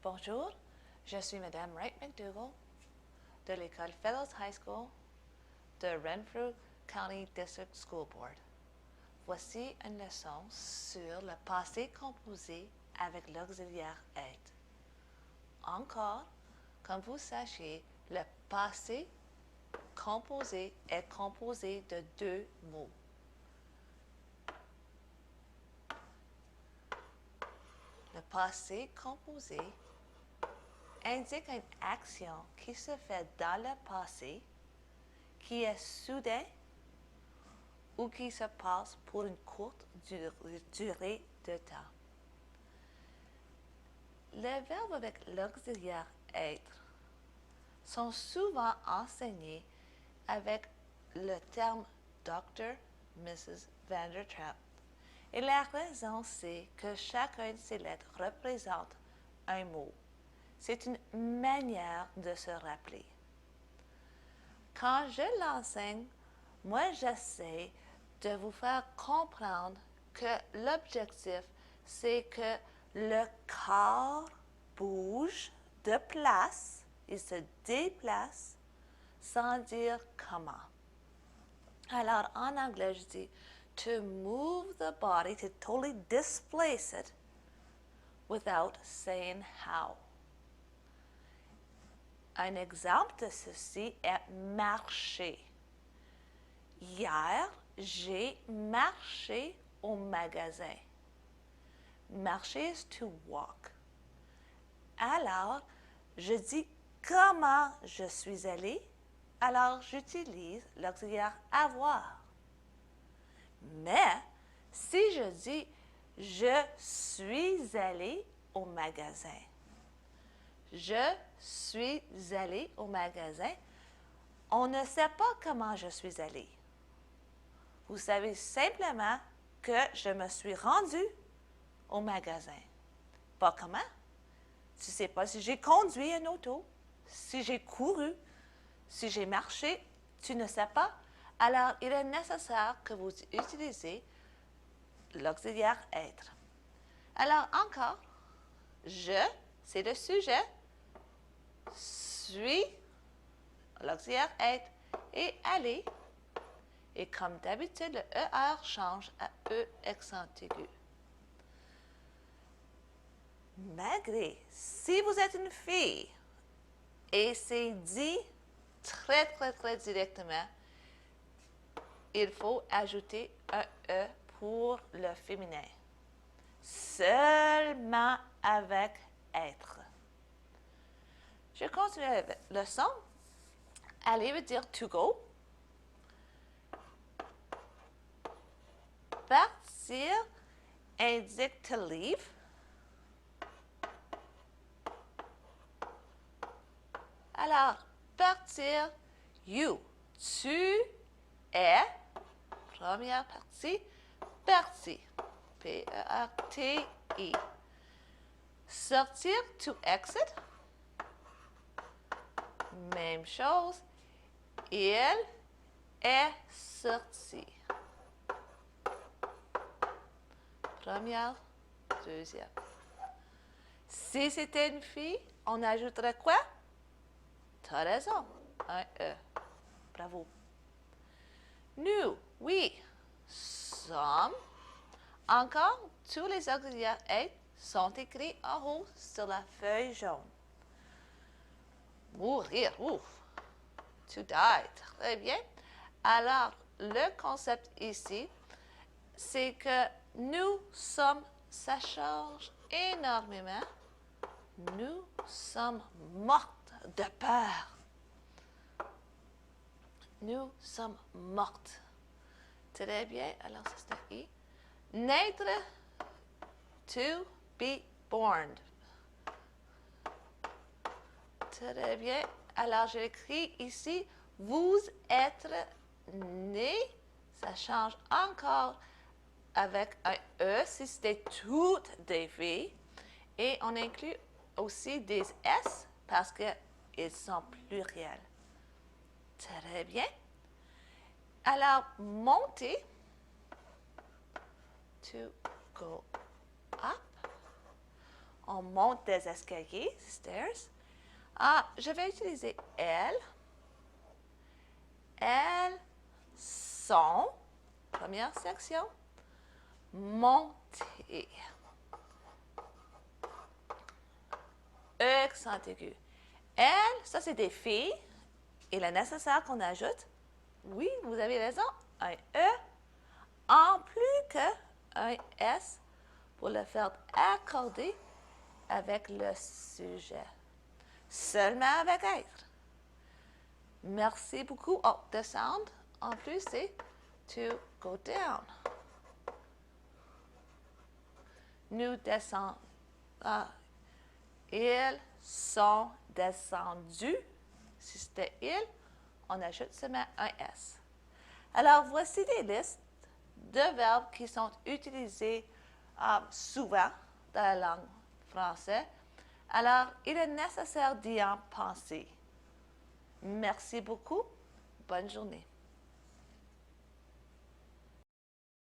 Bonjour, je suis Madame Wright McDougall de l'école Fellows High School de Renfrew County District School Board. Voici une leçon sur le passé composé avec l'auxiliaire être. Encore, comme vous sachez, le passé composé est composé de deux mots. Le passé composé indique une action qui se fait dans le passé, qui est soudain ou qui se passe pour une courte durée de temps. Les verbes avec l'auxiliaire être sont souvent enseignés avec le terme Dr. Mrs. Vandertrap. Et la raison, c'est que chacune de ces lettres représente un mot. C'est une manière de se rappeler. Quand je l'enseigne, moi j'essaie de vous faire comprendre que l'objectif, c'est que le corps bouge de place, il se déplace sans dire comment. Alors en anglais, je dis to move the body, to totally displace it without saying how. Un exemple de ceci est marcher. Hier, j'ai marché au magasin. Marcher is to walk. Alors, je dis comment je suis allée. Alors, j'utilise l'auxiliaire avoir. Mais, si je dis je suis allée au magasin, je suis allée au magasin, on ne sait pas comment je suis allée. Vous savez simplement que je me suis rendue au magasin. Pas comment. Tu ne sais pas si j'ai conduit un auto, si j'ai couru, si j'ai marché, tu ne sais pas. Alors, il est nécessaire que vous utilisiez l'auxiliaire être. Alors, encore, je, c'est le sujet, suis, l'auxiliaire être, et aller. Et comme d'habitude, le ER change à E accent aigu. Malgré, si vous êtes une fille, et c'est dit très directement, il faut ajouter un E pour le féminin. Seulement avec être. Je continue avec le son. Aller veut dire to go. Partir indique to leave. Alors, partir, you. Tu es, première partie, parti. P-E-R-T-I. Sortir, to exit. Même chose. Il est sorti. Première, deuxième. Si c'était une fille, on ajouterait quoi? Tu as raison. Un E. Bravo. Nous, oui. Sommes. Encore, tous les auxiliaires être sont écrits en haut sur la feuille jaune. Mourir, ouf. To die. Très bien. Alors, le concept ici, c'est que nous sommes, ça change énormément. Nous sommes mortes de peur. Nous sommes mortes. Très bien. Alors, c'est un I. Naître, to be born. Très bien. Alors, j'écris ici, vous êtes né. Ça change encore avec un E si c'était toutes des filles. Et on inclut aussi des S parce qu'ils sont pluriels. Très bien. Alors, monter, to go up. On on monte des escaliers, stairs. Je vais utiliser elles. Elles sont, première section, montées. Accent aigu. Elles, ça c'est des filles. Il est nécessaire qu'on ajoute, oui, vous avez raison, un E en plus qu'un S pour le faire accorder avec le sujet. Seulement avec être. Merci beaucoup. Oh, descendre, en plus, c'est to go down. Nous descendons. Ils sont descendus. Si c'était ils, on ajoute seulement un S. Alors, voici des listes de verbes qui sont utilisés souvent dans la langue française. Alors, il est nécessaire d'y en penser. Merci beaucoup. Bonne journée.